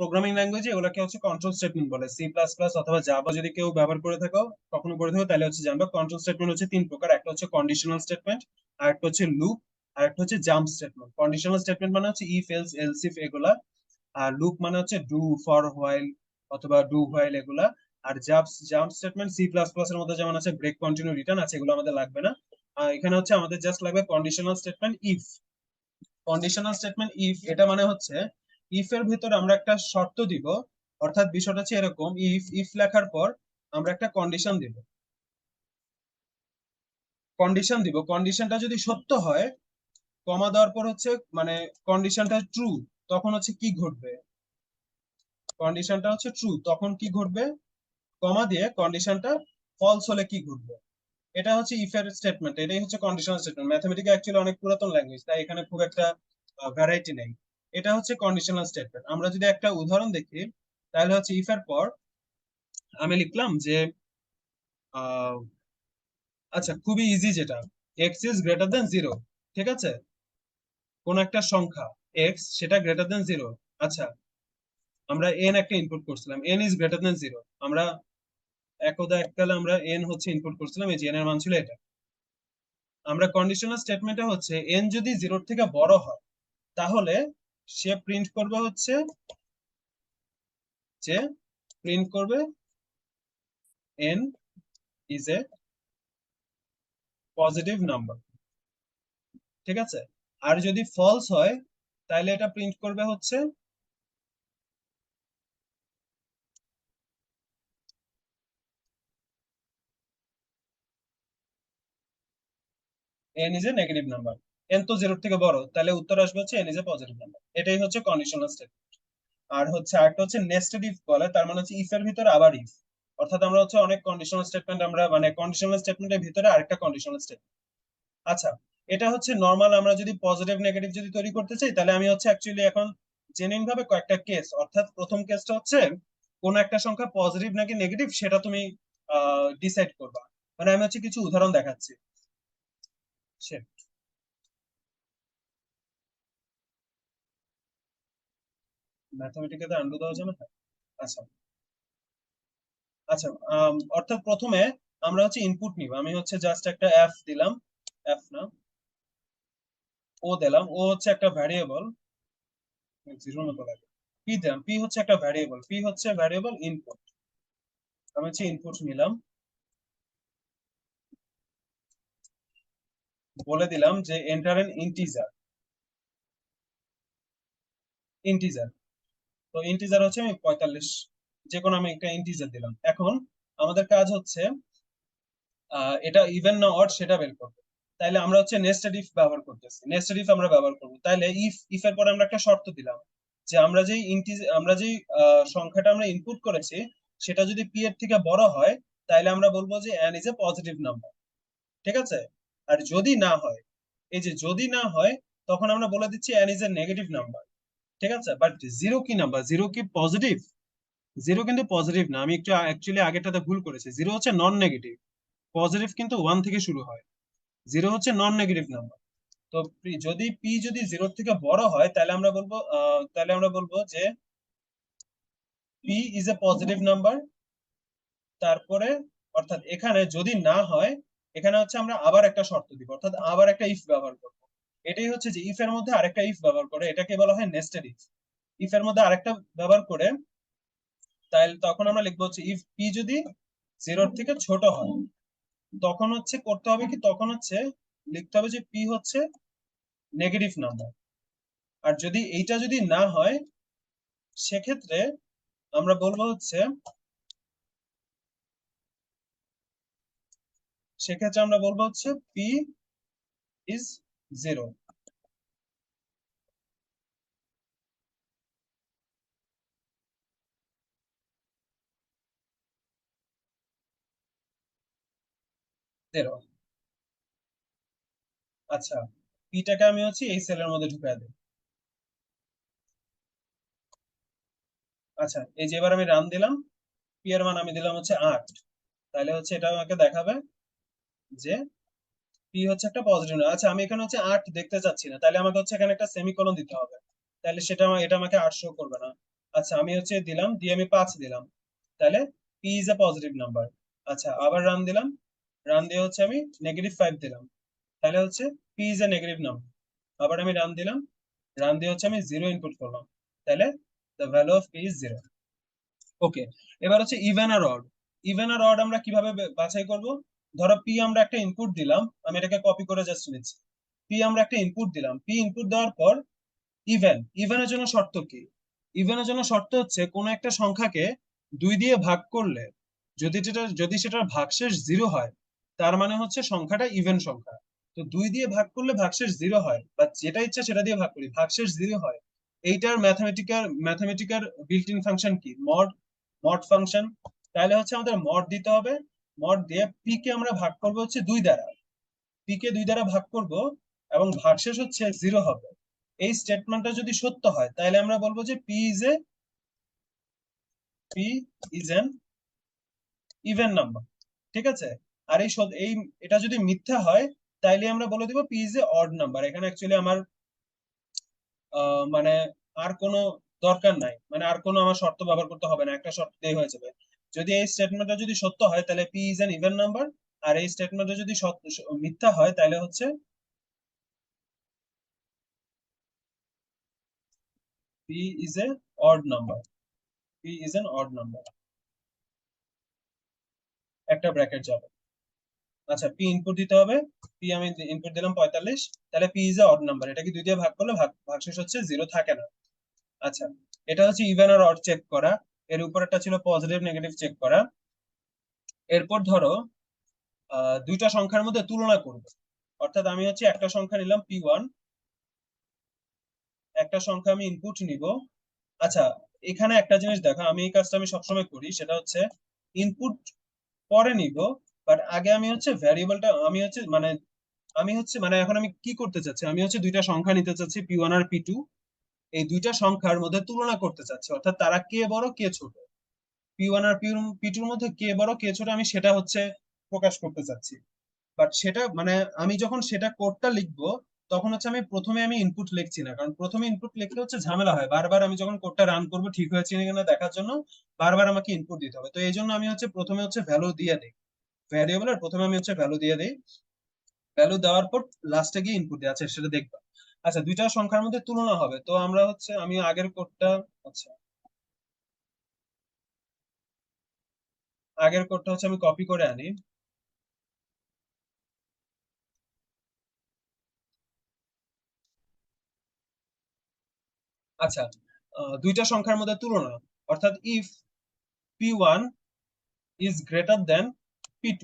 Programming ল্যাঙ্গুয়েজে এগুলোকে হচ্ছে কন্ট্রোল স্টেটমেন্ট বলে। সি প্লাস প্লাস অথবা জাভা যদি কেউ ব্যবহার করে থাকো, কখনো করে থাকো, তাহলে হচ্ছে জানবা কন্ট্রোল স্টেটমেন্ট হচ্ছে তিন প্রকার। একটা হচ্ছে কন্ডিশনাল স্টেটমেন্ট, আর একটা হচ্ছে লুপ, আর একটা হচ্ছে জাম্প স্টেটমেন্ট। কন্ডিশনাল স্টেটমেন্ট মানে হচ্ছে ইফ এলস এলস ইফ এগুলা, আর লুপ মানে হচ্ছে ডু ফর হোয়াইল অথবা ডু হোয়াইল এগুলা। আর jump statement C plus plus এর মধ্যে যেমন আছে ব্রেক, কন্টিনিউ, রিটার্ন আছে, এগুলো আমাদের লাগবে না। এখানে হচ্ছে আমাদের জাস্ট লাগবে conditional statement if. Conditional statement if এটা মানে হচ্ছে ইফ এর ভিতরে আমরা একটা শর্ত দিব। অর্থাৎ বিষয়টা হচ্ছে এরকম, ইফ ইফ লেখার পর আমরা একটা কন্ডিশন দিব। কন্ডিশনটা যদি সত্য হয়, কমা দেওয়ার পর হচ্ছে মানে কন্ডিশনটা ট্রু, তখন হচ্ছে কি ঘটবে? কন্ডিশনটা হচ্ছে ট্রু, তখন কি ঘটবে? কমা দিয়ে কন্ডিশনটা ফলস হলে কি ঘটবে? এটা হচ্ছে ইফ এর স্টেটমেন্ট, এটাই হচ্ছে কন্ডিশনাল স্টেটমেন্ট। ম্যাথমেটিক্স অ্যাকচুয়ালি অনেক পুরাতন ল্যাঙ্গুয়েজ, তাই এখানে খুব একটা ভ্যারাইটি নেই। এটা হচ্ছে কন্ডিশনাল স্টেটমেন্ট। আমরা যদি একটা উদাহরণ দেখি, তাহলে হচ্ছে ইফ এর পর আমি লিখলাম যে আহ, আচ্ছা খুবই ইজি, যেটা x is greater then zero. ঠিক আছে, কোন একটা সংখ্যা এক্স সেটা গ্রেটার দেন জিরো। আচ্ছা, আমরা এন একটা ইনপুট করছিলাম, N is greater then zero. আমরা এককালে আমরা এন হচ্ছে ইনপুট করছিলাম, এই যে এন এর মান ছিল এটা। আমরা কন্ডিশনাল স্টেটমেন্টে হচ্ছে এন যদি জিরোর থেকে বড় হয়, তাহলে সে প্রিন্ট করবে হচ্ছে যে প্রিন্ট করবে N is a positive number. ঠিক আছে, আর যদি ফলস হয়, তাহলে এটা প্রিন্ট করবে হচ্ছে N is a negative number. N তো জিরোর থেকে বড়, তাহলে উত্তর আসবে হচ্ছে N is a positive number. এটাই হচ্ছে কন্ডিশনাল স্টেটমেন্ট। আর হচ্ছে আরেকটা হচ্ছে নেস্টেড ইফ বলে, তার মানে হচ্ছে ইফ এর ভিতরে আবার ইফ। অর্থাৎ আমরা হচ্ছে অনেক কন্ডিশনাল স্টেটমেন্ট, আমরা মানে কন্ডিশনাল স্টেটমেন্টের ভিতরে আরেকটা কন্ডিশনাল স্টেটমেন্ট। আচ্ছা, এটা হচ্ছে নর্মাল। আমরা যদি পজিটিভ নেগেটিভ যদি তৈরি করতে চাই, তাহলে আমি হচ্ছে অ্যাকচুয়ালি এখন জেনুইন ভাবে কয়েকটা কেস, অর্থাৎ প্রথম কেসটা হচ্ছে কোন একটা সংখ্যা পজিটিভ নাকি নেগেটিভ সেটা তুমি ডিসাইড করবা। মানে আমি হচ্ছে কিছু উদাহরণ দেখাচ্ছি। সে ম্যাথমেটিক্যালি আন্ডু দেওয়া যাবে না। আচ্ছা, আচ্ছা, অর্থাৎ প্রথমে আমরা হচ্ছে ইনপুট নিব। আমি হচ্ছে জাস্ট একটা এফ দিলাম, এফ না, ও দিলাম। ও হচ্ছে একটা ভ্যারিয়েবল, জিরোর মতো লাগে। পি দিলাম, পি হচ্ছে একটা ভ্যারিয়েবল, পি হচ্ছে ভ্যারিয়েবল ইনপুট। আমি হচ্ছে ইনপুট নিলাম, বলে দিলাম যে এন্টার এন ইন্টিজার। ইন্টিজার, তো ইন্টিজার হচ্ছে আমি 45, যে কোনো আমি একটা ইন্টিজার দিলাম। এখন আমাদের কাজ হচ্ছে এটা ইভেন না অড সেটা বের করবো। তাইলে আমরা হচ্ছে নেস্টেড ইফ ব্যবহার করতেছি, নেস্টেড ইফ আমরা ব্যবহার করবো। তাইলে ইফ এর পরে আমরা একটা শর্ত দিলাম যে আমরা যেই সংখ্যাটা আমরা ইনপুট করেছি, সেটা যদি পি এর থেকে বড় হয়, তাইলে আমরা বলবো যে N is a positive number. ঠিক আছে, আর যদি না হয়, এই যে যদি না হয়, তখন আমরা বলে দিচ্ছি N is a negative number. ঠিক আছে, বাট জিরো কি নাম্বার? জিরো কি পজিটিভ? জিরো কিন্তু পজিটিভ না, আমি একটু অ্যাকচুয়ালি আগেরটাতে ভুল করেছি। জিরো হচ্ছে নন নেগেটিভ, পজিটিভ কিন্তু ওয়ান থেকে শুরু হয়। জিরো হচ্ছে নন নেগেটিভ নাম্বার। তো যদি পি যদি জিরোর থেকে বড় হয়, তাহলে আমরা বলবো যে P is A positive number. তারপরে অর্থাৎ এখানে যদি না হয়, এখানে হচ্ছে আমরা আবার একটা শর্ত দিব, অর্থাৎ আবার একটা ইফ ব্যবহার করব। এটাই হচ্ছে যে ইফ এর মধ্যে আরেকটা ইফ ব্যবহার করে, এটাকে বলা হয় নেস্টেড ইফ। ইফ এর মধ্যে আরেকটা ব্যবহার করে, তাহলে তখন আমরা লিখবো হচ্ছে ইফ পি যদি জিরোর থেকে ছোট হয়, তখন হচ্ছে করতে হবে কি, তখন হচ্ছে লিখতে হবে যে পি হচ্ছে নেগেটিভ নাম্বার। আর যদি এইটা যদি না হয়, সেক্ষেত্রে আমরা বলবো হচ্ছে, পি ইজ জিরো। জিরো। আচ্ছা, পিটাকে আমি হচ্ছে এই সেলের মধ্যে ঢুকাই দিই। আচ্ছা, এই যে এবার আমি রান দিলাম, পি এর মান আমি দিলাম হচ্ছে 8। তাহলে হচ্ছে এটা আমাকে দেখাবে যে পি হচ্ছে একটা পজিটিভ না। আচ্ছা, আমি এখানে হচ্ছে 8 দেখতে চাচ্ছি না, তাহলে আমাকে হচ্ছে এখানে একটা সেমিকোলন দিতে হবে। তাহলে এটা আমাকে 8 শো করবে না। আচ্ছা আমি হচ্ছে দিলাম, দিয়ে আমি 5 দিলাম, তাহলে P is A positive number. আচ্ছা আবার রান দিলাম, রান দিয়ে হচ্ছে আমি -5 দিলাম, তাহলে হচ্ছে P is A negative number. আবার আমি রান দিলাম, রান দিয়ে হচ্ছে আমি 0 ইনপুট করলাম, তাহলে the value of P is 0। ওকে, এবার হচ্ছে ইভেন আর অড। ইভেন আর অড আমরা কিভাবে বাছাই করব? ধরো পি আমরা একটা ইনপুট দিলাম, আমি এটাকে কপি করে জাস্ট নিচ্ছি। পি আমরা একটা ইনপুট দিলাম, পি ইনপুট দেওয়ার পর ইভেনের জন্য শর্ত কি? ইভেনের জন্য শর্ত হচ্ছে কোন একটা সংখ্যাকে 2 দিয়ে ভাগ করলে যদি সেটার ভাগশেষ 0 হয়, তার মানে হচ্ছে সংখ্যাটা ইভেন সংখ্যা। তো 2 দিয়ে ভাগ করলে ভাগশেষ 0 হয়, বা যেটা ইচ্ছা সেটা দিয়ে ভাগ করি ভাগশেষ 0 হয়। এইটার ম্যাথমেটিক্যাল বিল্ট ইন ফাংশন কি? মড। Mod function. তাহলে হচ্ছে আমাদের মড দিতে হবে। মড দিয়ে পি কে আমরা ভাগ করবো হচ্ছে 2 দ্বারা। পি কে 2 দ্বারা ভাগ করব এবং ভাগশেষ হচ্ছে 0 হবে। এই স্টেটমেন্টটা যদি সত্য হয় তাহলে আমরা বলবো যে P is an even number. ঠিক আছে? আর এই এটা যদি মিথ্যা হয় তাইলে আমরা বলে দিব P is a odd number. এখানে অ্যাকচুয়ালি আমার মানে আর কোনো দরকার নাই, মানে আর কোনো আমার শর্ত ব্যবহার করতে হবে না, একটা শর্ত দিয়ে হয়ে যাবে। যদি এই স্টেটমেন্টটা যদি সত্য হয় তাহলে P is an even number, আর এই স্টেটমেন্টটা যদি মিথ্যা হয় তাহলে হচ্ছে P is a odd number. P is an odd number, একটা ব্র্যাকেট যাবে। আচ্ছা পি ইনপুট দিতে হবে, পি আমি ইনপুট দিলাম 45, তাহলে P is a odd number. এটা কি 2 দিয়ে ভাগ করলে ভাগশেষ হচ্ছে 0 থাকে না। আচ্ছা, এটা হচ্ছে ইভেন আর অড চেক করা। এর উপরেরটা ছিল পজিটিভ নেগেটিভ চেক করা। এরপর ধরো দুইটা সংখ্যার মধ্যে তুলনা করবে। অর্থাৎ আমি হচ্ছে একটা সংখ্যা নিলাম P1, একটা সংখ্যা আমি ইনপুট নিব। আচ্ছা, এখানে একটা জিনিস দেখো, আমি এই কাজটা আমি সবসময় করি, সেটা হচ্ছে ইনপুট পরে নিব, বাট আগে আমি হচ্ছে ভ্যারিয়েবলটা আমি হচ্ছে এখন আমি কি করতে চাচ্ছি, আমি হচ্ছে দুইটা সংখ্যা নিতে চাচ্ছি P1 আর P2। এই দুইটা সংখ্যার মধ্যে তুলনা করতে চাচ্ছি, অর্থাৎ তারা কে বড় কে ছোট। P1 আর P2 এর মধ্যে কে বড় কে ছোট আমি সেটা হচ্ছে প্রকাশ করতে চাচ্ছি। বাট সেটা আমি যখন সেটা কোডটা লিখবো, তখন হচ্ছে আমি প্রথমে ইনপুট লিখছি না, কারণ প্রথমে ইনপুট লিখলে হচ্ছে ঝামেলা হয়, বারবার আমি যখন কোডটা রান করবো ঠিক হয়েছে কিনা দেখার জন্য বারবার আমাকে ইনপুট দিতে হবে। তো এই জন্য আমি হচ্ছে প্রথমে হচ্ছে ভ্যালু দিয়ে দিই, ভ্যারিয়েবলের প্রথমে আমি হচ্ছে ভ্যালু দিয়ে দিই। ভ্যালু দেওয়ার পর লাস্টে গিয়ে ইনপুট দিই, আচ্ছা সেটা দেখবা। আচ্ছা, দুইটা সংখ্যার মধ্যে তুলনা হবে, তো আমরা হচ্ছে আমি আগের কোডটা, আচ্ছা আগের কোডটা হচ্ছে আমি কপি করে আনি। আচ্ছা, দুইটা সংখ্যার মধ্যে তুলনা, অর্থাৎ if P1 is greater then P2,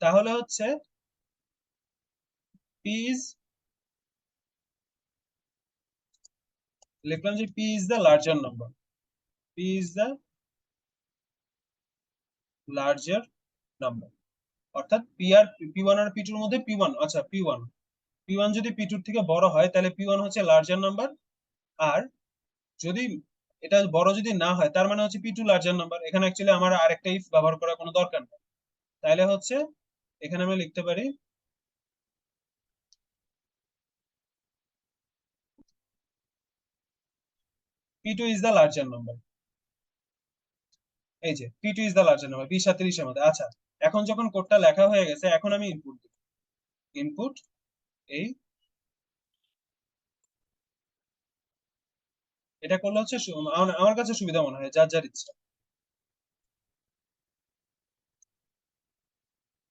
তাহলে হচ্ছে P ইজ, লিখলাম যে P is the larger number. P is the larger number, অর্থাৎ P1 আর P2 এর মধ্যে P1, আচ্ছা P1 যদি P2 থেকে বড় হয় তাহলে P1 হচ্ছে লার্জার নাম্বার। আর যদি এটা বড় যদি না হয় তার মানে হচ্ছে P2 লার্জার নাম্বার। এখানে অ্যাকচুয়ালি আমার আরেকটা ইফ ব্যবহার করার কোনো দরকার নেই। তাহলে হচ্ছে এখানে আমি লিখতে পারি P2 is the larger number. এই যে P2 is the larger number 20 আর 30 এর মধ্যে। আচ্ছা, এখন যখন কোডটা লেখা হয়ে গেছে, এখন আমি ইনপুট দিব। ইনপুট এই, এটা করলে হচ্ছে আমার কাছে সুবিধা মনে হয়, যার যার ইচ্ছা।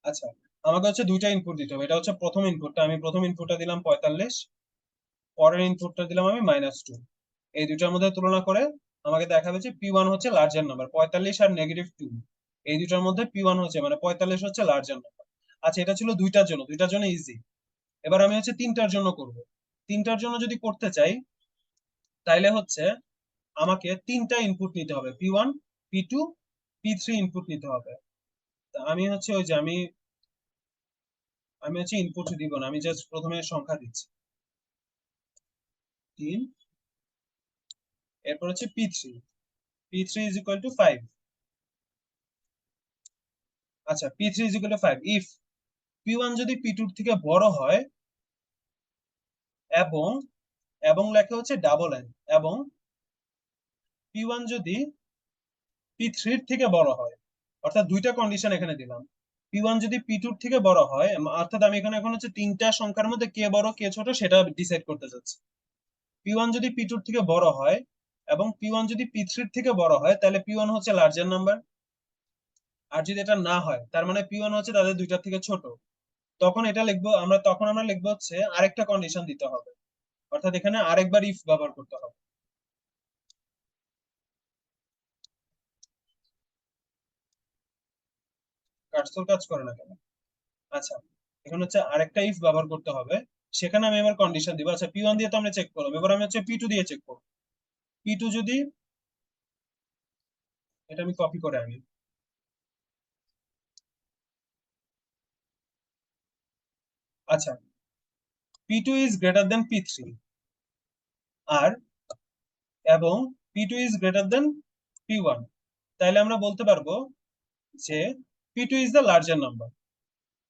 আচ্ছা, আমাকে হচ্ছে দুইটা ইনপুট দিতে হবে। এটা হচ্ছে প্রথম ইনপুটটা, আমি প্রথম ইনপুটটা দিলাম 45, পরের ইনপুটটা দিলাম আমি -2। এই দুইটার মধ্যে তুলনা করে আমাকে দেখাবে যে P1 হচ্ছে লার্জার নাম্বার, 45 আর -2। এই দুইটার মধ্যে P1 হচ্ছে 45 হচ্ছে লার্জার নাম্বার। আচ্ছা, এটা ছিল দুইটার জন্য ইজি। এবার আমি হচ্ছে তিনটার জন্য করব। তিনটার জন্য যদি করতে চাই তাইলে হচ্ছে আমাকে তিনটা ইনপুট নিতে হবে, P1 P2 P3 ইনপুট নিতে হবে। তা আমি হচ্ছে ওই যে আমি হচ্ছে ইনপুট দিব না, আমি জাস্ট প্রথমে সংখ্যা দিচ্ছি 3। এরপর হচ্ছে P3 ইজ ইকুয়াল টু 5। আচ্ছা, P3 is equal two 5 if P1 যদি P2 থেকে বড় হয় এবং এবং লেখা হচ্ছে ডাবল এন, এবং P1 যদি P3 এর থেকে বড় হয়, অর্থাৎ দুইটা কন্ডিশন এখানে দিলাম। P1 যদি P2 এর থেকে বড় হয়, অর্থাৎ আমি এখানে এখন হচ্ছে তিনটা সংখ্যার মধ্যে কে বড় কে ছোট সেটা ডিসাইড করতে চাচ্ছি। P1 যদি P2 এর থেকে বড় হয় এবং P1 যদি P3 এর থেকে বড় হয়, তাহলে P1 হচ্ছে লার্জার নাম্বার। আর যদি এটা না হয়, তার মানে P1 হচ্ছে তাদের দুইটার থেকে ছোট। তখন এটা লিখবো আমরা, তখন আমরা লিখবো হচ্ছে আরেকটা কন্ডিশন দিতে হবে, অর্থাৎ এখানে আরেকবার ইফ ব্যবহার করতে হবে। কার্সর কাজ করে না কেন? আচ্ছা, এখন হচ্ছে আরেকটা ইফ ব্যবহার করতে হবে। সেখানে আমি এবার কন্ডিশন দিব। আচ্ছা, P1 দিয়ে তো আমরা চেক করলাম, এবার আমি হচ্ছে P2 দিয়ে চেক করব। P2 যদি, এটা আমি কপি করে আনি। আচ্ছা, P2 is greater then P3 আর এবং P2 is greater then P1, তাহলে আমরা বলতে পারবো যে P2 is the larger number.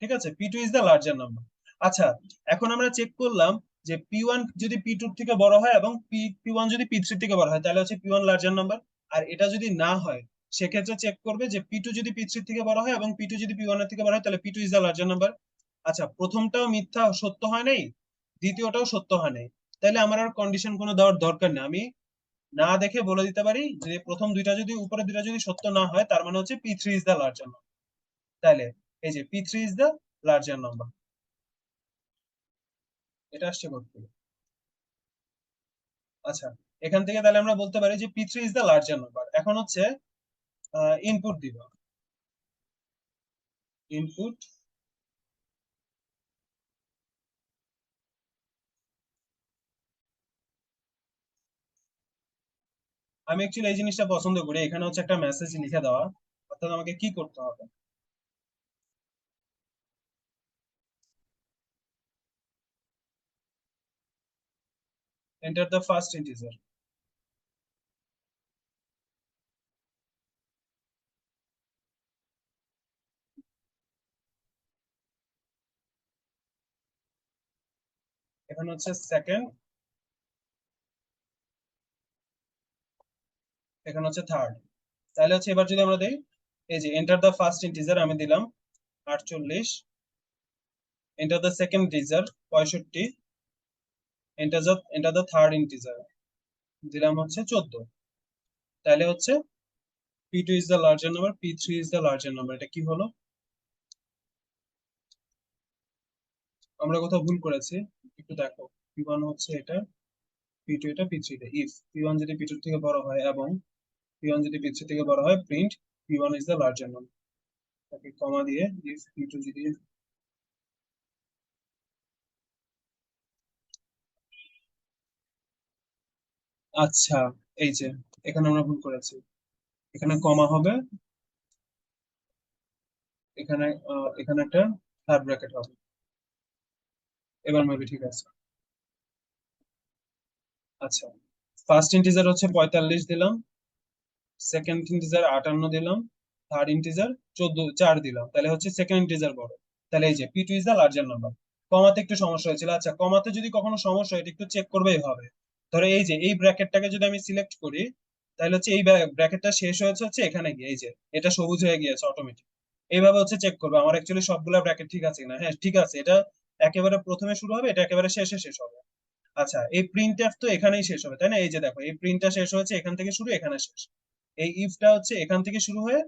ঠিক আছে, P2 is the larger number. আচ্ছা, এখন আমরা চেক করলাম যে P1 যদি P2 থেকে বড় হয় এবং P1 যদি P3 থেকে বড় হয়, তাহলে হচ্ছে P1 লার্জার নাম্বার। আর এটা যদি না হয়, সেক্ষেত্রে চেক করবে যে P2 যদি P3 থেকে বড় হয় এবং P2 যদি P1 এর থেকে বড় হয়, তাহলে P2 is the larger number. আচ্ছা, প্রথমটাও মিথ্যা সত্য হয় নাই, দ্বিতীয়টাও সত্য হয় নাই, তাহলে আমার আর কন্ডিশন কোনো দেওয়ার দরকার নেই। আমি না দেখে বলে দিতে পারি যে প্রথম দুইটা যদি, উপরে দুইটা যদি সত্য না হয়, তার মানে হচ্ছে P3 is the larger number. তাহলে এই যে P3 is the larger number, এটা আসছে করতে। আচ্ছা, এখান থেকে তাহলে আমরা বলতে পারি যে P3 is the larger number. এখন হচ্ছে ইনপুট দিব। ইনপুট, আমি অ্যাকচুয়ালি এই জিনিসটা পছন্দ করি, এখানে হচ্ছে একটা মেসেজ লিখে দেওয়া, অর্থাৎ আমাকে কি করতে হবে। Enter the first integer. এখানে হচ্ছে সেকেন্ড, এখানে হচ্ছে থার্ড। তাহলে হচ্ছে এবার যদি আমরা দেই, এই যে এন্টার দ্য ফার্স্ট ইন্টিজার আমি দিলাম 48, enter the second integer 65, enter the third integer দিলাম হচ্ছে 14। তাহলে হচ্ছে P2 is the larger number, P3 is the larger number। এটা কি হলো? আমরা কোথাও ভুল করেছি, একটু দেখো। P1 হচ্ছে এটা, P2 এটা, P3 এটা। ইফ P1 যদি P2 থেকে বড় হয় এবং P1 যদি P3 থেকে বড় হয়, print P1 is the larger number। তাকে কমা দিয়ে ইফ P2 যদি, আচ্ছা, এই যে এখানে আমরা ভুল করেছি, এখানে কমা হবে, এখানে এখানে একটা থার্ড ব্র্যাকেট হবে। এবার মেবি ঠিক আছে। আচ্ছা, ফার্স্ট ইন্টিজার হচ্ছে 45 দিলাম, সেকেন্ড ইন্টিজার 58 দিলাম, থার্ড ইন্টিজার 4 দিলাম, তাহলে হচ্ছে সেকেন্ড ইন্টিজার বড়। তাহলে এই যে P2 is the larger number. কমাতে একটু সমস্যা হয়েছিল। আচ্ছা, কমাতে যদি কখনো সমস্যা হয়, এটা একটু চেক করবে এইভাবে। ধরো এই যে এই ব্র্যাকেটটাকে যদি আমি সিলেক্ট করি, তাহলে হচ্ছে এই ব্র্যাকেটটা শেষ হয়েছে হচ্ছে এখানে গিয়ে, এই যে এটা সবুজ হয়ে গিয়েছে অটোমেটিক। এইভাবে হচ্ছে চেক করবে আমার অ্যাকচুয়ালি সবগুলা ব্র্যাকেট ঠিক আছে কিনা। হ্যাঁ, ঠিক আছে, এটা একেবারে প্রথমে শুরু হবে, এটা একেবারে শেষে শেষ হবে। আচ্ছা, এই প্রিন্ট এফ তো এখানেই শেষ হবে, তাই না? এই যে দেখো, এই প্রিন্টটা শেষ হয়েছে এখান থেকে শুরু, এখানে শেষ। এই ইফটা হচ্ছে এখান থেকে শুরু হয়ে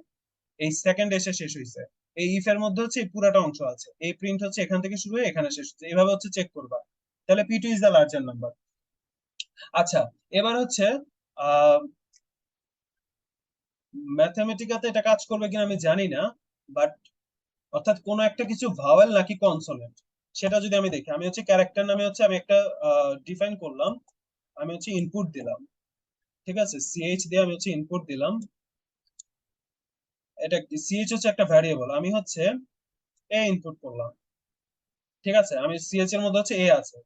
এই সেকেন্ড এসে শেষ হয়েছে। এই ইফ এর মধ্যে হচ্ছে এই পুরাটা অংশ আছে, এই প্রিন্ট হচ্ছে এখান থেকে শুরু হয়ে এখানে শেষ হচ্ছে, এইভাবে হচ্ছে চেক করবা। তাহলে P2 is the larger number. আচ্ছা, এবার হচ্ছে আহ ম্যাথমেটিকাতে এটা কাজ করবে কিনা আমি জানি না, বাট অর্থাৎ কোন একটা কিছু ভাওয়েল নাকি কনসোনেন্ট, সেটা যদি আমি দেখি, আমি হচ্ছে ক্যারেক্টার নামে হচ্ছে আমি একটা ডিফাইন করলাম, আমি হচ্ছে ইনপুট দিলাম। ঠিক আছে, সিএইচ দিয়ে আমি হচ্ছে ইনপুট দিলাম। এটা সিএইচ হচ্ছে একটা ভ্যারিয়েবল, আমি হচ্ছে এ ইনপুট করলাম। ঠিক আছে, আমি সিএইচ এর মধ্যে হচ্ছে এ আছে।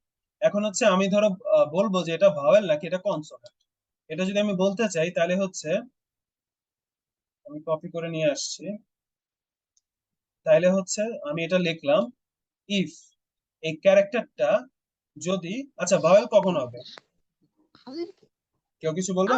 এখন হচ্ছে আমি ধরো বলবো যে এটা ভাওয়েল নাকি এটা কনসোনেন্ট। এটা যদি আমি বলতে চাই, তাহলে হচ্ছে আমি কপি করে নিয়ে আসছি। তাহলে হচ্ছে আমি এটা লিখলাম, ইফ এই ক্যারেক্টারটা যদি, আচ্ছা ভাওয়েল কখন হবে? কেউ কিছু বলবা?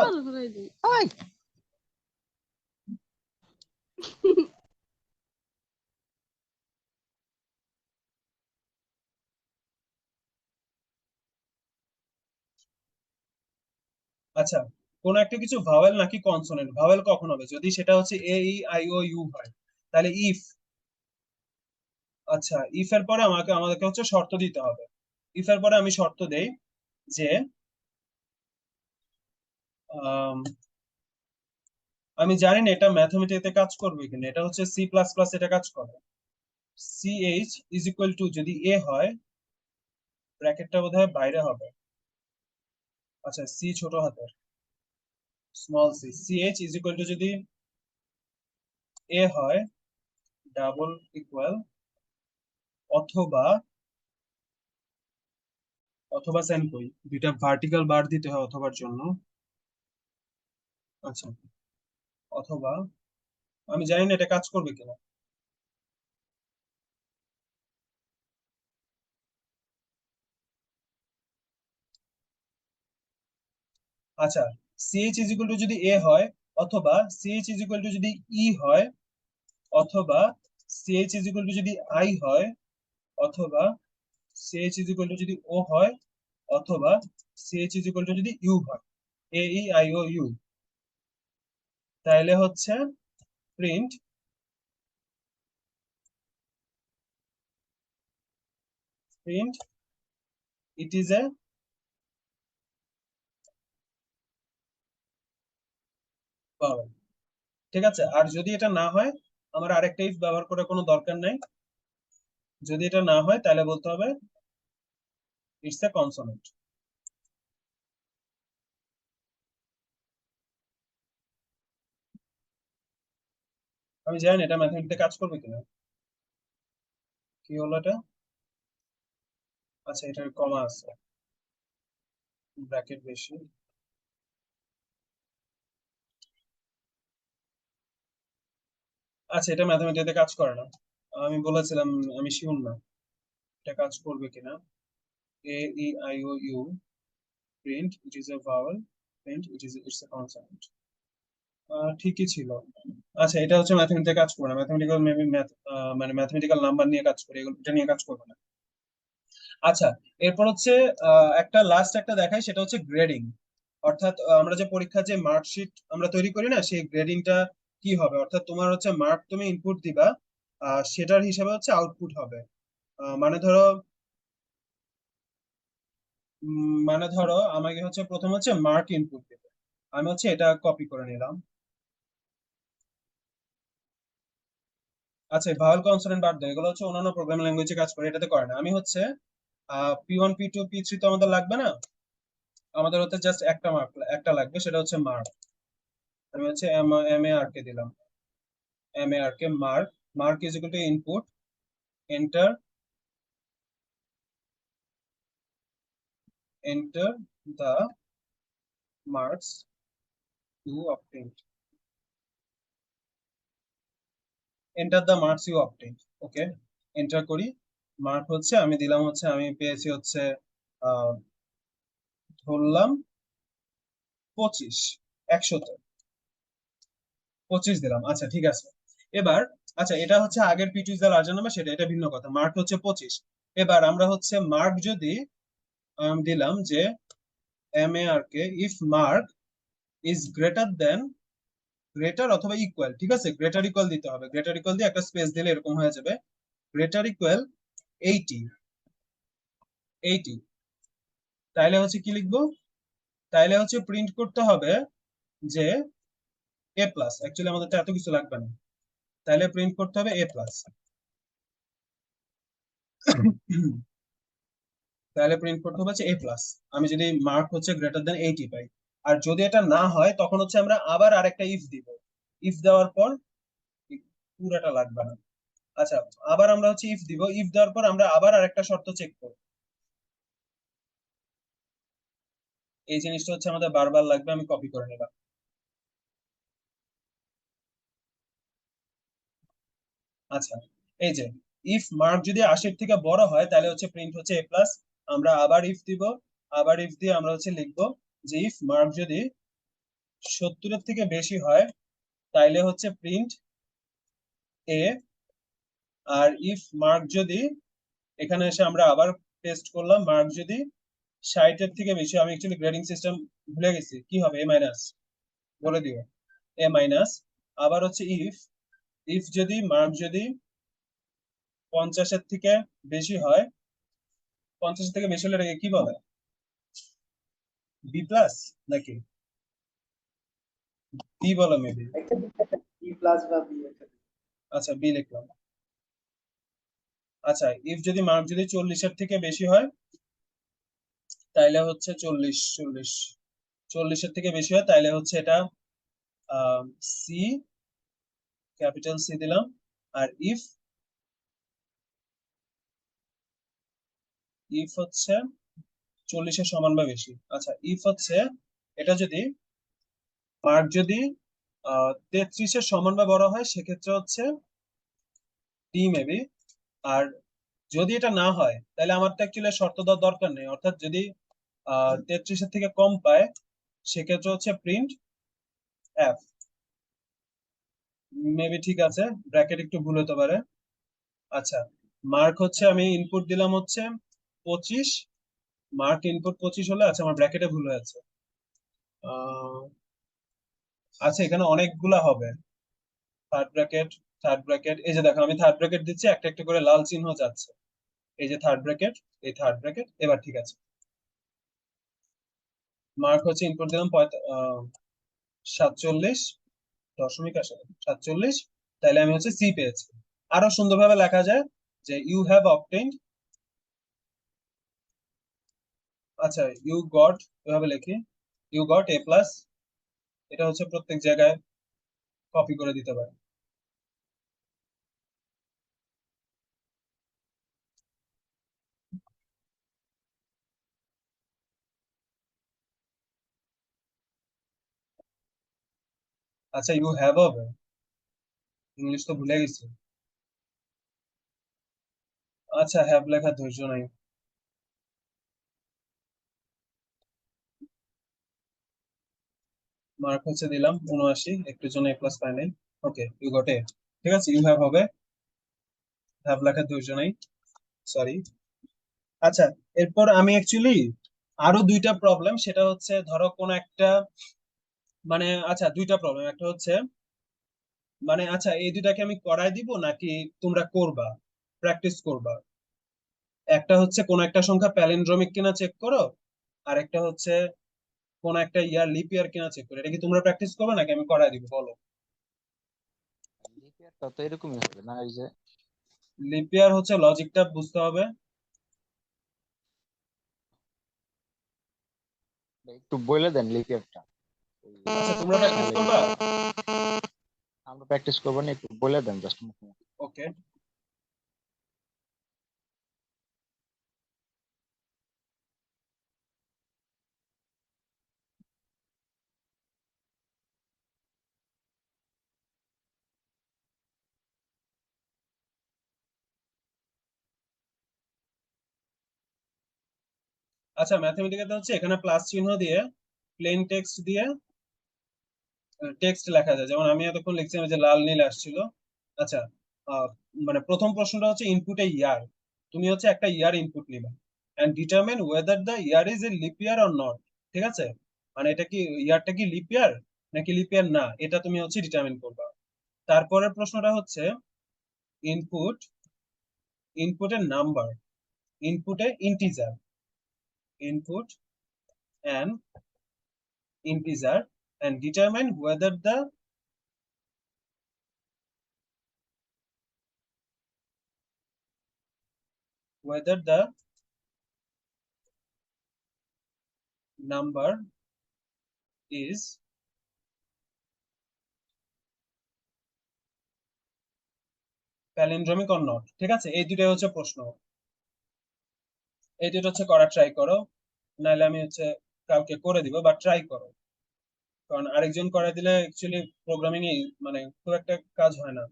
আচ্ছা, কোন একটা কিছু ভাওয়েল নাকি কনসোনেন্ট? ভাওয়েল কখন হবে? যদি সেটা হচ্ছে এ ই আই ও ইউ হয়, তাহলে ইফ। আচ্ছা, ইফ এর পরে আমাদেরকে হচ্ছে শর্ত দিতে হবে। ইফ এর পরে আমি শর্ত দেই যে আম, আমি জানি না এটা ম্যাথমেটিক্যাতে কাজ করবে কিনা, এটা হচ্ছে সি প্লাস প্লাস এটা কাজ করে। C h is equal to, যদি এ হয় ব্র্যাকেটটা বোধহয় বাইরে হবে। আচ্ছা, সি ছোট হাতের small c, c h is equal to যদি এ হয় ডাবল ইকুয়াল অথবা, অথবা সেন্ড কই, দুইটা ভার্টিক্যাল বার দিতে হয় অথবার জন্য। আচ্ছা, অথবা, আমি জানি না এটা কাজ করবে কিনা। আচ্ছা, সিএইচ ইজ ইকুয়াল টু যদি এ হয়, অথবা সিএইচ ইজ ইকুয়াল টু যদি ই হয়, অথবা সিএইচ ইজ ইকুয়াল টু যদি আই হয়, অথবা সিএইচ ইজ ইকুয়াল টু যদি ও হয়, অথবা সিএইচ ইজ ইকুয়াল টু যদি ইউ হয়, এ ই আই ও ইউ, তাহলে হচ্ছে print print it is a vowel. ঠিক আছে, আর যদি এটা না হয়, আমার আরেকটা ইফ ব্যবহার করার কোনো দরকার নাই। যদি এটা না হয় তাহলে বলতে হবে ইটস এ কনসোনেন্ট। আমি জানি না এটা ম্যাথমেটিক্সে কাজ করবে কিনা। কি হলো এটা? আচ্ছা, এটার কমা আছে, ব্র্যাকেট বেশি। আচ্ছা, এটা ম্যাথমেটিক্সে কাজ করে না। আমি বলেছিলাম, আমি শিওর না এটা কাজ করবে কিনা। A E I O U, print it is a vowel, print it's a consonant. ঠিকই ছিল। আচ্ছা, এটা হচ্ছে ম্যাথমেটিক্সে কাজ করে না, ম্যাথমেটিক্যাল মেবি ম্যাথ, মানে ম্যাথমেটিক্যাল নাম্বার নিয়ে কাজ করে, এটা নিয়ে কাজ করবে না। আচ্ছা, এরপর হচ্ছে একটা লাস্ট একটা দেখাই, সেটা হচ্ছে গ্রেডিং। অর্থাৎ আমরা যে পরীক্ষার যে মার্কশিট আমরা তৈরি করি না, সেই গ্রেডিংটা কি হবে, অর্থাৎ তোমার হচ্ছে মার্ক তুমি ইনপুট দিবা, সেটার হিসাবে হচ্ছে আউটপুট হবে। মানে ধরো, মানে ধরো আমাকে হচ্ছে প্রথম হচ্ছে মার্ক ইনপুট দিবে, আমি হচ্ছে এটা কপি করে নিলাম। আচ্ছা, ভাওয়েল কনসোনেন্ট বাদ দাও, এগুলো হচ্ছে অন্যান্য প্রোগ্রামিং ল্যাঙ্গুয়েজে কাজ করে, এটাতে করে না। আমি হচ্ছে পি1 পি2 পি3 তো আমাদের লাগবে না, আমাদের হচ্ছে জাস্ট একটা মার্ক, একটা লাগবে, সেটা হচ্ছে মার্ক। আমি হচ্ছে এম এ আর কে দিলাম, m a r k mark, mark is equal to input, enter, enter the marks you obtained, enter the marks you obtained. Okay, enter করি। মার্ক হচ্ছে আমি দিলাম, হচ্ছে আমি পেয়েছি হচ্ছে আহ ধরলাম 25, 100তে 25 দিলাম। আচ্ছা, ঠিক আছে। এবার, আচ্ছা, এটা হচ্ছে আগের পি2 ইজ দ্য লার্জার নাম্বার, সেটা এটা ভিন্ন কথা, মার্ক হচ্ছে 25। এবার আমরা হচ্ছে মার্ক যদি দিলাম যে m a r k if mark is greater than, greater অথবা ইকুয়াল, ঠিক আছে, গ্রেটার ইকুয়াল দিতে হবে, গ্রেটার ইকুয়াল দিয়ে একটা স্পেস দিলে এরকম হয়ে যাবে, গ্রেটার ইকুয়াল 80, 80, তাইলে হচ্ছে কি লিখবো, তাইলে হচ্ছে প্রিন্ট করতে হবে যে এ প্লাস, অ্যাকচুয়ালি আমাদের তো এত কিছু লাগবে না, তাইলে প্রিন্ট করতে হবে এ প্লাস। তাহলে প্রিন্ট করতে হবে হচ্ছে এ প্লাস, আমি যদি মার্ক হচ্ছে গ্রেটার দেন 80 পাই। আর যদি এটা না হয় তখন হচ্ছে আমরা আবার আরেকটা ইফ দিব, ইফ দেওয়ার পর, পুরাটা লাগবে না। আচ্ছা, আবার আমরা হচ্ছে ইফ দিব, ইফ দেওয়ার পর আমরা আবার আরেকটা শর্ত চেক করব। এই জিনিসটা হচ্ছে আমাদের বারবার লাগবে, আমি কপি করে নিলাম। আচ্ছা, এই যে ইফ মার্ক যদি 80-র থেকে বড় হয় তাহলে হচ্ছে প্রিন্ট হচ্ছে এ প্লাস। আমরা আবার ইফ দিব, আবার ইফ দিয়ে আমরা হচ্ছে লিখবো যে ইফ মার্ক যদি 70-এর থেকে বেশি হয় তাইলে হচ্ছে প্রিন্ট এ, আর ইফ মার্ক যদি, এখানে এসে আমরা আবার টেস্ট করলাম, মার্ক যদি 60-এর থেকে বেশি, আমি অ্যাকচুয়ালি গ্রেডিং সিস্টেম ভুলে গেছি, কি হবে, এ মাইনাস বলে দিও, এ মাইনাস। আবার হচ্ছে ইফ, ইফ যদি মার্ক যদি 50-এর থেকে বেশি হয়, 50-এর থেকে বেশি হলে এটাকে কি বলে, বি প্লাস নাকি বি বলো মেবি? বি প্লাস বা বি। আচ্ছা বি লিখলাম। আচ্ছা ইফ যদি মার্ক যদি 40-এর থেকে বেশি হয় তাইলে হচ্ছে 40, 40-এর থেকে বেশি হয় তাইলে হচ্ছে এটা সি, ক্যাপিটাল সি দিলাম। আর ইফ, ইফ হচ্ছে 40-এর সমান বা বেশি, আচ্ছা ইফ হচ্ছে এটা যদি মার্ক যদি 33-এর সমান বা বড় হয় সেক্ষেত্রে হচ্ছে ডি মেবি। আর যদি এটা না হয় তাহলে আমার তো অ্যাকচুয়ালি শর্ত দেওয়ার দরকার নেই, অর্থাৎ যদি 33-এর থেকে কম পায় সেক্ষেত্রে হচ্ছে প্রিন্ট এফ মেবি। ঠিক আছে, ব্র্যাকেট একটু ভুল হতে পারে। আচ্ছা মার্ক হচ্ছে আমি ইনপুট দিলাম হচ্ছে 25, মার্ক ইনপুট 25 হলে, আচ্ছা আমার ব্র্যাকেটে ভুল হয়েছে। আহ, আচ্ছা এখানে অনেকগুলা হবে, থার্ড ব্র্যাকেট, থার্ড ব্র্যাকেট, এই যে দেখো আমি থার্ড ব্র্যাকেট দিচ্ছি, একটা একটা করে লাল চিহ্ন যাচ্ছে, এই যে থার্ড ব্র্যাকেট, এই থার্ড ব্র্যাকেট, এবার ঠিক আছে। মার্ক হচ্ছে ইনপুট দিলাম 47.47, তাহলে আমি হচ্ছে সি পেয়েছি। আরো সুন্দরভাবে লেখা যায় যে ইউ হ্যাভ অবটেইনড, আচ্ছা ইউ গট, এভাবে লিখি, ইউ গট এ প্লাস, এটা হচ্ছে প্রত্যেক জায়গায় কপি করে দিতে পারে। আচ্ছা ইউ হ্যাভ হবে, ইংলিশ তো ভুলে গেছি। আচ্ছা হ্যাভ লেখার ধৈর্য নাই। মার্ক হচ্ছে দিলাম 79, একটু জন্য এ প্লাস পাই নাই। ওকে ইউ গট এ, ঠিক আছে ইউ হ্যাভ হবে, হ্যাভ লেখার ধৈর্য নাই, সরি। আচ্ছা এরপর আমি অ্যাকচুয়ালি আরো দুইটা প্রবলেম, সেটা হচ্ছে ধরো কোন একটা, মানে আচ্ছা দুইটা প্রবলেম, একটা হচ্ছে মানে আচ্ছা এই দুইটাকে আমি করাই দিব নাকি তোমরা করবা, প্র্যাকটিস করবা? একটা হচ্ছে কোন একটা সংখ্যা প্যালিন্ড্রমিক কিনা চেক করো, আর একটা হচ্ছে কোন একটা ইয়ার লিপ ইয়ার কিনা চেক করো। এটা কি তোমরা প্র্যাকটিস করবে নাকি আমি করাই দিব বলো? লিপ ইয়ারটা তো এরকমই হবে না, এই যে লিপ ইয়ার হচ্ছে লজিকটা বুঝতে হবে। একটু বলে দেন লিপ ইয়ারটা। আচ্ছা তোমরা প্র্যাকটিস করবা? আমরা প্র্যাকটিস করবো না, একটু বলে দেন জাস্ট মুখে। ওকে। আচ্ছা ম্যাথমেটিক্যাল হচ্ছে এখানে প্লাস চিহ্ন দিয়ে প্লেন টেক্সট দিয়ে টেক্সট লেখা যায়, যেমন আমি এতক্ষণ লিখছি যে লাল নীল আসছিল। আচ্ছা আহ, মানে প্রথম প্রশ্নটা হচ্ছে ইনপুটে ইয়ার, তুমি হচ্ছে একটা ইয়ার ইনপুট নিবে and determine whether the year is a leap year or not. ঠিক আছে, মানে এটা কি ইয়ারটা কি লিপ ইয়ার নাকি লিপ ইয়ার না, এটা তুমি হচ্ছে ডিটারমিন করবা। তারপরের প্রশ্নটা হচ্ছে ইনপুট, ইনপুটের নাম্বার, ইনপুটে ইন্টিজার, input and integer and determine whether the number is palindromic or not। ঠিক আছে, এই দুটোই হচ্ছে প্রশ্ন, এই দুটো হচ্ছে করা ট্রাই করো, নাহলে আমি হচ্ছে কালকে করে দিব, বা ট্রাই করো, কারণ আরেকজন করে দিলে অ্যাকচুয়ালি প্রোগ্রামিং এ মানে খুব একটা কাজ হয় না।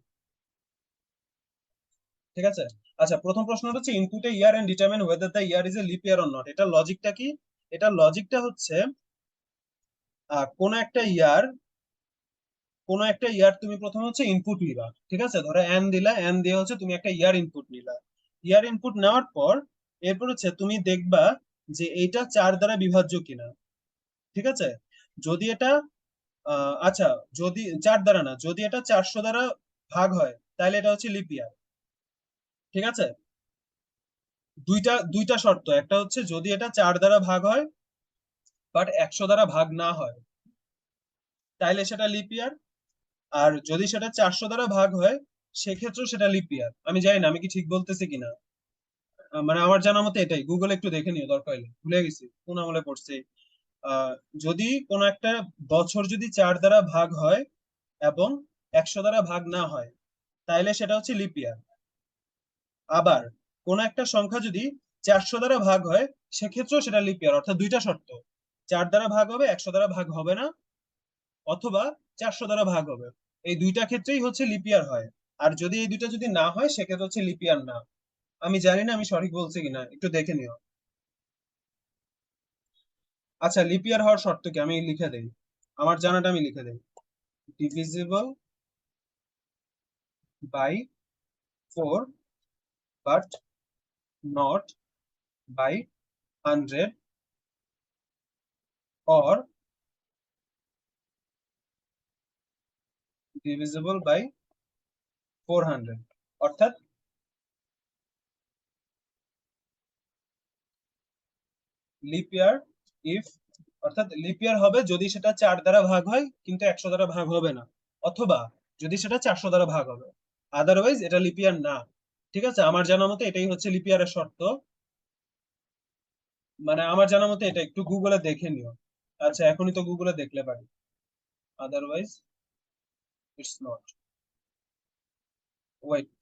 ঠিক আছে, আচ্ছা প্রথম প্রশ্নটা হচ্ছে ইনপুটে year and determine whether the year is a leap year or not, এটা লজিকটা কি? এটা লজিকটা হচ্ছে কোন একটা ইয়ার তুমি প্রথমে হচ্ছে ইনপুট নিবা, ঠিক আছে? ধরো এন দিলা, এন দিয়ে হচ্ছে তুমি একটা ইয়ার ইনপুট নিলা। ইয়ার ইনপুট নেওয়ার পর এরপর হচ্ছে তুমি দেখবা যে এইটা 4 দ্বারা বিভাজ্য কিনা, ঠিক আছে? যদি এটা আচ্ছা, যদি 4 দ্বারা না, যদি এটা 400 দ্বারা ভাগ হয় তাহলে এটা হচ্ছে লিপ ইয়ার, ঠিক আছে? দুইটা দুইটা শর্ত, একটা হচ্ছে যদি এটা 4 দ্বারা ভাগ হয় বাট 100 দ্বারা ভাগ না হয় তাইলে সেটা লিপ ইয়ার। আর যদি সেটা 400 দ্বারা ভাগ হয় সেক্ষেত্রেও সেটা লিপ ইয়ার। আমি জানি না আমি কি ঠিক বলতেছি কিনা, মানে আমার জানা মতে এটাই, গুগলে একটু দেখে নিও দরকার হলে, ভুলে গেছি কোন আমলে পড়ছে। যদি কোন একটা বছর যদি 4 দ্বারা ভাগ হয় এবং 100 দ্বারা ভাগ না হয় তাইলে সেটা হচ্ছে লিপ ইয়ার। আবার কোন একটা সংখ্যা যদি 400 দ্বারা ভাগ হয় সেক্ষেত্রেও সেটা লিপ ইয়ার। অর্থাৎ দুইটা শর্ত, 4 দ্বারা ভাগ হবে, 100 দ্বারা ভাগ হবে না, অথবা 400 দ্বারা ভাগ হবে। এই দুইটা ক্ষেত্রেই হচ্ছে লিপ ইয়ার হয়। আর যদি এই দুইটা যদি না হয় সেক্ষেত্রে হচ্ছে লিপ ইয়ার না। আমি জানি না আমি সঠিক বলছি কিনা, একটু দেখে নিও। আচ্ছা, লিপ ইয়ার হওয়ার শর্ত কি আমি লিখে দেই, আমার জানাটা আমি লিখে দেই। Divisible by 4 but not by 100 or divisible by 400। অর্থাৎ লিপ ইয়ার ইফ, অর্থাৎ লিপ ইয়ার হবে যদি সেটা 4 দ্বারা ভাগ হয় কিন্তু 100 দ্বারা ভাগ হবে না, অথবা যদি সেটা 400 দ্বারা ভাগ হবে, আদারওয়াইজ এটা লিপ ইয়ার না। ঠিক আছে, আমার জানা মতে এটাই হচ্ছে লিপ ইয়ারের শর্ত, মানে আমার জানা মতে এটা, একটু গুগলে দেখে নিও। আচ্ছা, এখনই তো গুগলে দেখলে পারি, আদারওয়াইজ ইটস নট। ওয়েট,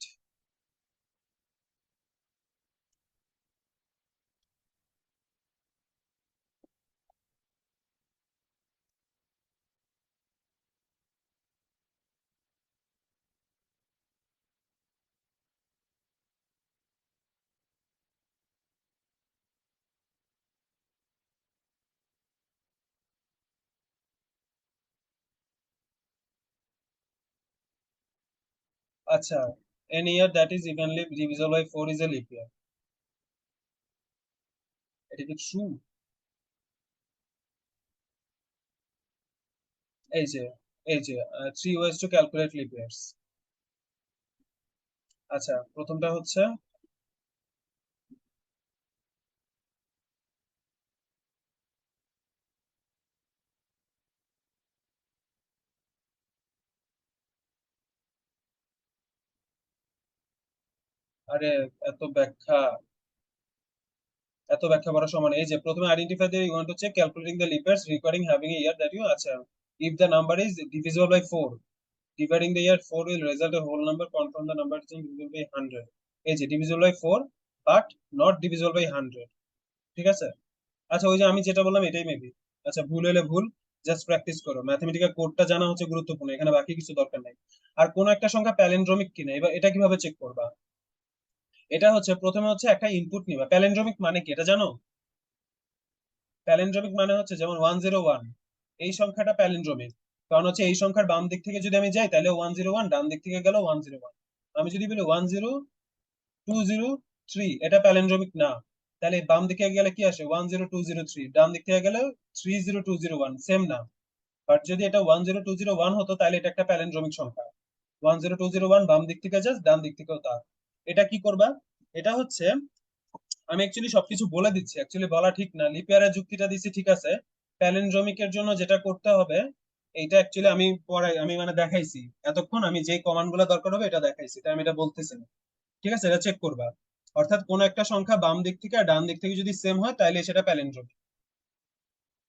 আচ্ছা, an year that is evenly divisible by 4 is a leap year। এটা কি ট্রু? এই যে, এই যে 3 ways to calculate leap years। আচ্ছা, প্রথমটা হচ্ছে, আরে এত ব্যাখ্যা, এত ব্যাখ্যা করার সময় নেই। এই যে প্রথমে identify the, you want to check calculating the leap years requiring having a year that you, আচ্ছা, if the number is divisible by 4, dividing the year 4 will result a whole number, confirm the number is divisible by 100। এই যে divisible by 4 but not divisible by 100, ঠিক আছে? আচ্ছা, ওই যে আমি যেটা বললাম এটাই মেবি। আচ্ছা, ভুল হলে ভুল, জাস্ট প্র্যাকটিস করো, ম্যাথমেটিক্যাল কোডটা জানা হচ্ছে গুরুত্বপূর্ণ, এখানে বাকি কিছু দরকার নাই। আর কোন একটা সংখ্যা প্যালিন্ড্রোমিক কিনা, এবার এটা কিভাবে চেক করবা? এটা হচ্ছে প্রথমে হচ্ছে একটা ইনপুট নিবা। প্যালিন্ড্রোমিক মানে কি এটা জানো? প্যালিন্ড্রোমিক মানে হচ্ছে যেমন 101, এই সংখ্যাটা প্যালিন্ড্রোমিক, কারণ হচ্ছে এই সংখ্যার বাম দিক থেকে যদি আমি যাই তাহলে 101, ডান দিক থেকে গেল 101। আমি যদি বলি 10203, এটা প্যালিন্ড্রোমিক না, তাহলে বাম দিকে গেলে কি আসে 10203, ডান দিক থেকে গেলে 30201, সেম না। বাট যদি এটা 10201 হতো তাহলে এটা একটা প্যালিন্ড্রোমিক সংখ্যা। 10201 বাম দিক থেকে যাস, ডান দিক থেকেও তা। এটা কি করবা? এটা হচ্ছে, আমি অ্যাকচুয়ালি সবকিছু বলে দিচ্ছি, অ্যাকচুয়ালি বলা ঠিক না, লিপিয়ারের যুক্তিটা দিচ্ছি ঠিক আছে। প্যালিন্ড্রোমিকের জন্য যেটা করতে হবে, এইটা অ্যাকচুয়ালি আমি পড়াই, আমি মানে দেখাইছি এতক্ষণ, আমি যে কমান্ড গুলো দরকার হবে এটা দেখাইছি, তাই আমি এটা বলতেছি না। ঠিক আছে, এটা চেক করবা। অর্থাৎ কোন একটা সংখ্যা বাম দিক থেকে আর ডান দিক থেকে যদি সেম হয় তাহলে সেটা প্যালিন্ড্রোমিক।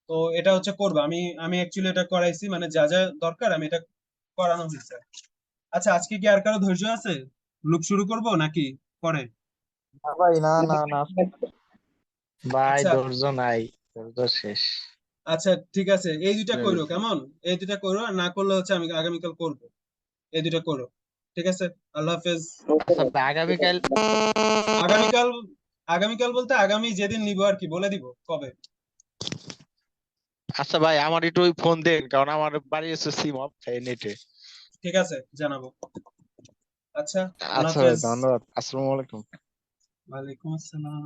তো এটা হচ্ছে করবা, আমি আমি অ্যাকচুয়ালি এটা করাইছি, মানে যা যা দরকার আমি এটা করানো হয়েছে। আচ্ছা, আজকে কি আর কারো ধৈর্য আছে? লুক শুরু করব নাকি পরে? না ভাই, না না না ভাই, আচ্ছা, ধৈর্য নাই, ধৈর্য শেষ। আচ্ছা, ঠিক আছে, এই দুইটা হুম। করো কেমন, এই দুইটা করো, আর না করলে হচ্ছে আমি আগামীকাল করবো। এই দুইটা করো, ঠিক আছে? আল্লাহ হাফেজ। আচ্ছা ভাই, আগামীকাল আগামীকাল, আগামীকাল বলতে আগামী যেদিন নিবো আর কি, বলে দিব কবে। আচ্ছা ভাই আমার একটু ফোন দেন, কারণ আমার বাড়ি হচ্ছে সিম অফ নেটে। ঠিক আছে, জানাবো। আচ্ছা, আল্লাহ আচ্ছা ভাই, হাফেজ। ধন্যবাদ। আসসালামু আলাইকুম। ওয়ালাইকুম আসসালাম।